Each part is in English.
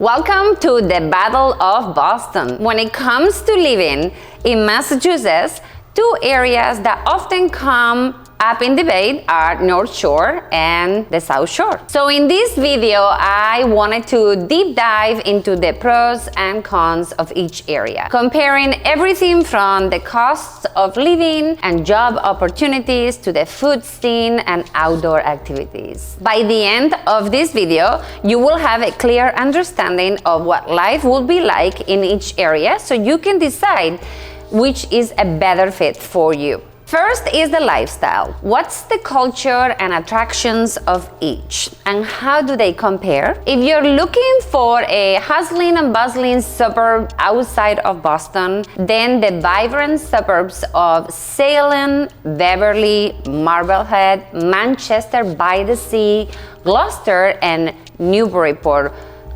Welcome to the Battle of Boston. When it comes to living in Massachusetts, two areas that often come up in debate are North Shore and the South Shore. So in this video, I wanted to deep dive into the pros and cons of each area, comparing everything from the costs of living and job opportunities to the food scene and outdoor activities. By the end of this video, you will have a clear understanding of what life will be like in each area, so you can decide which is a better fit for you. First is the lifestyle. What's the culture and attractions of each, and how do they compare? If you're looking for a hustling and bustling suburb outside of Boston, then the vibrant suburbs of Salem, Beverly, Marblehead, Manchester by the Sea, Gloucester, and Newburyport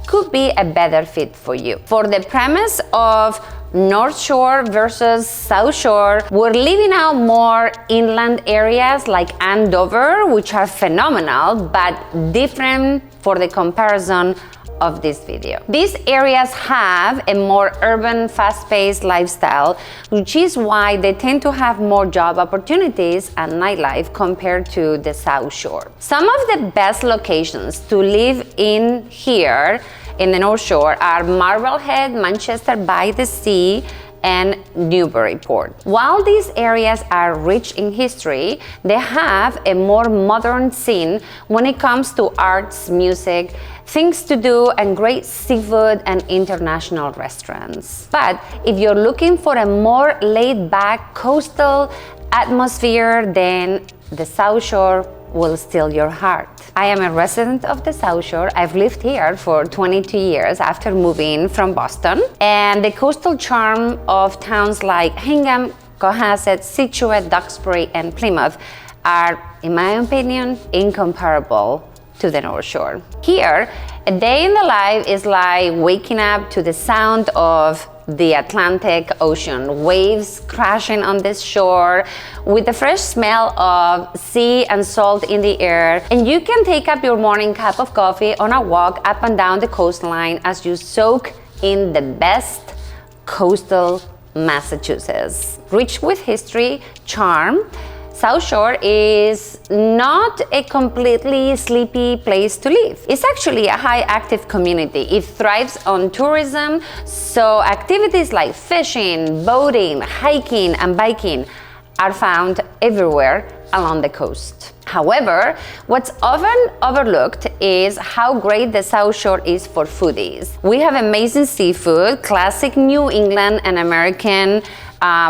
could be a better fit for you. For the premise of North Shore versus South Shore, we're leaving out more inland areas like Andover, which are phenomenal, but different for the comparison of this video. These areas have a more urban, fast-paced lifestyle, which is why they tend to have more job opportunities and nightlife compared to the South Shore. Some of the best locations to live in here in the North Shore are Marblehead, Manchester by the Sea, and Newburyport. While these areas are rich in history, they have a more modern scene when it comes to arts, music, things to do, and great seafood and international restaurants. But if you're looking for a more laid-back coastal atmosphere, then the South Shore will steal your heart. I am a resident of the South Shore. I've lived here for 22 years after moving from Boston, and the coastal charm of towns like Hingham, Cohasset, Scituate, Duxbury, and Plymouth are, in my opinion, incomparable to the North Shore. Here, a day in the life is like waking up to the sound of the Atlantic Ocean, waves crashing on this shore with the fresh smell of sea and salt in the air, and you can take up your morning cup of coffee on a walk up and down the coastline as you soak in the best coastal Massachusetts. Rich with history, charm, South Shore is not a completely sleepy place to live. It's actually a high active community. It thrives on tourism, so activities like fishing, boating, hiking, and biking are found everywhere along the coast. However, what's often overlooked is how great the South Shore is for foodies. We have amazing seafood, classic New England and American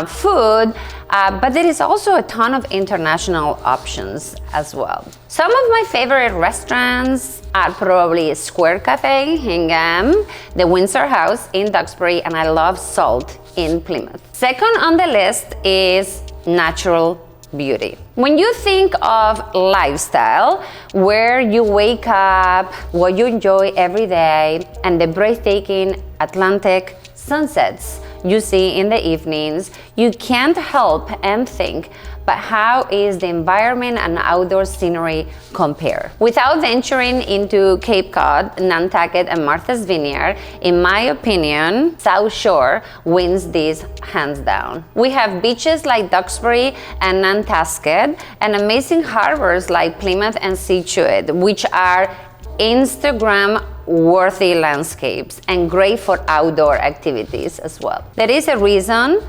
food, but there is also a ton of international options as well. Some of my favorite restaurants are probably Square Cafe, Hingham, the Windsor House in Duxbury, and I love Salt in Plymouth. Second on the list is natural beauty. When you think of lifestyle, where you wake up, what you enjoy every day, and the breathtaking Atlantic sunsets you see in the evenings, you can't help and think, but how is the environment and outdoor scenery compare? Without venturing into Cape Cod, Nantucket, and Martha's Vineyard, in my opinion, South Shore wins this hands down. We have beaches like Duxbury and Nantasket, and amazing harbors like Plymouth and Scituate, which are Instagram-worthy landscapes and great for outdoor activities as well. There is a reason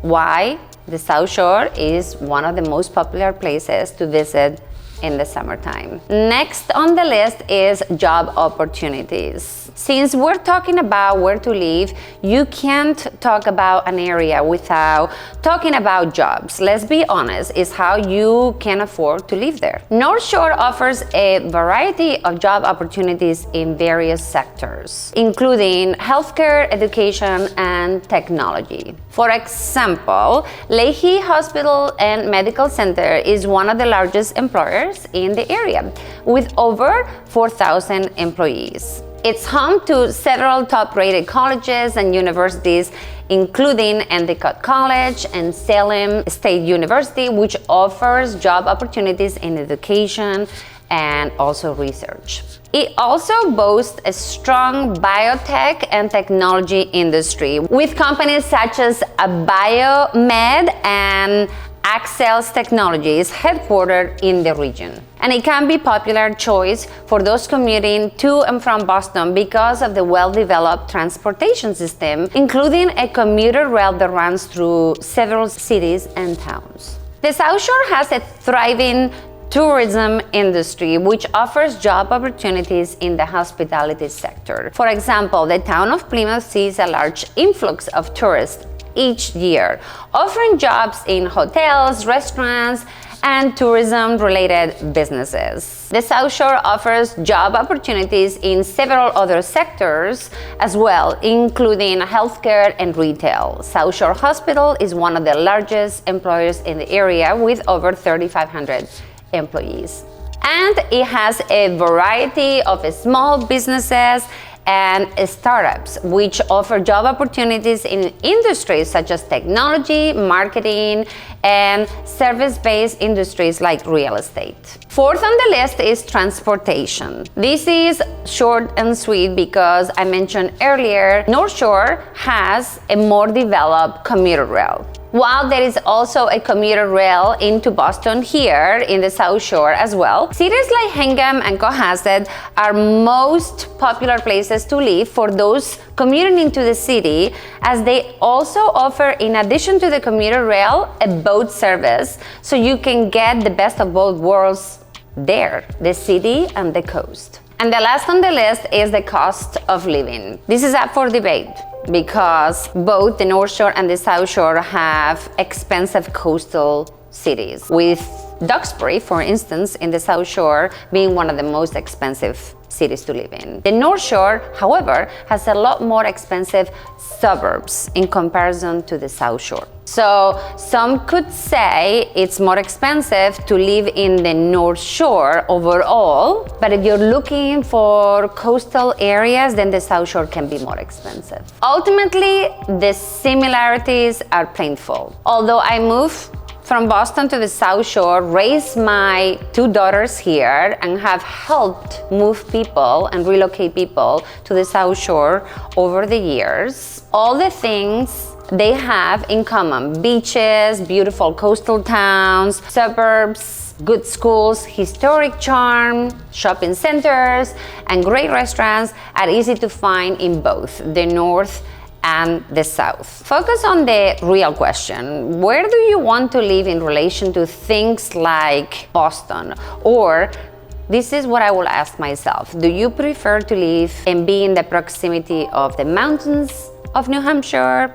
why the South Shore is one of the most popular places to visit in the summertime. Next on the list is job opportunities. Since we're talking about where to live, you can't talk about an area without talking about jobs. Let's be honest, it's how you can afford to live there. North Shore offers a variety of job opportunities in various sectors, including healthcare, education, and technology. For example, Leahy Hospital and Medical Center is one of the largest employers in the area, with over 4,000 employees. It's home to several top-rated colleges and universities, including Endicott College and Salem State University, which offers job opportunities in education and also research. It also boasts a strong biotech and technology industry with companies such as Biomed and Axcel's Technologies headquartered in the region. And it can be a popular choice for those commuting to and from Boston because of the well-developed transportation system, including a commuter rail that runs through several cities and towns. The South Shore has a thriving tourism industry which offers job opportunities in the hospitality sector. For example, the town of Plymouth sees a large influx of tourists each year, offering jobs in hotels, restaurants, and tourism-related businesses. The South Shore offers job opportunities in several other sectors as well, including healthcare and retail. South Shore Hospital is one of the largest employers in the area with over 3,500 employees. And it has a variety of small businesses and startups which offer job opportunities in industries such as technology, marketing, and service-based industries like real estate. Fourth on the list is transportation. This is short and sweet because I mentioned earlier, North Shore has a more developed commuter rail. While there is also a commuter rail into Boston here in the South Shore as well, cities like Hingham and Cohasset are most popular places to live for those commuting into the city, as they also offer, in addition to the commuter rail, a boat service, so you can get the best of both worlds there, the city and the coast. And the last on the list is the cost of living. This is up for debate, because both the North Shore and the South Shore have expensive coastal cities, with Duxbury, for instance, in the South Shore being one of the most expensive cities to live in. The North Shore, however, has a lot more expensive suburbs in comparison to the South Shore. So some could say it's more expensive to live in the North Shore overall, but if you're looking for coastal areas, then the South Shore can be more expensive. Ultimately, the similarities are plentiful. Although I moved from Boston to the South Shore, raised my two daughters here, and have helped move people and relocate people to the South Shore over the years, all the things they have in common: beaches, beautiful coastal towns, suburbs, good schools, historic charm, shopping centers, and great restaurants are easy to find in both the North and the South. Focus on the real question: where do you want to live in relation to things like Boston? Or, this is what I will ask myself: do you prefer to live and be in the proximity of the mountains of New Hampshire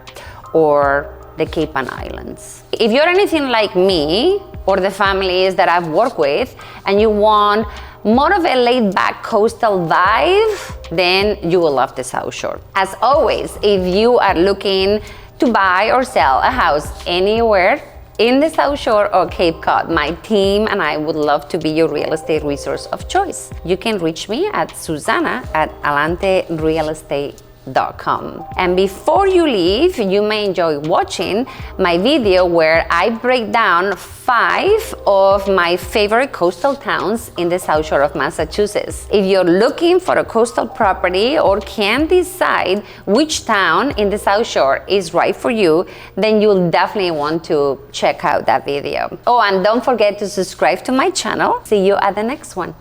or the Cape and Islands? If you're anything like me or the families that I've worked with, and you want more of a laid-back coastal vibe, then you will love the South Shore. As always, if you are looking to buy or sell a house anywhere in the South Shore or Cape Cod, my team and I would love to be your real estate resource of choice. You can reach me at Susana@AlanteRealEstate.com. And before you leave, you may enjoy watching my video where I break down 5 of my favorite coastal towns in the South Shore of Massachusetts. If you're looking for a coastal property or can't decide which town in the South Shore is right for you, then you'll definitely want to check out that video. Oh, and don't forget to subscribe to my channel. See you at the next one.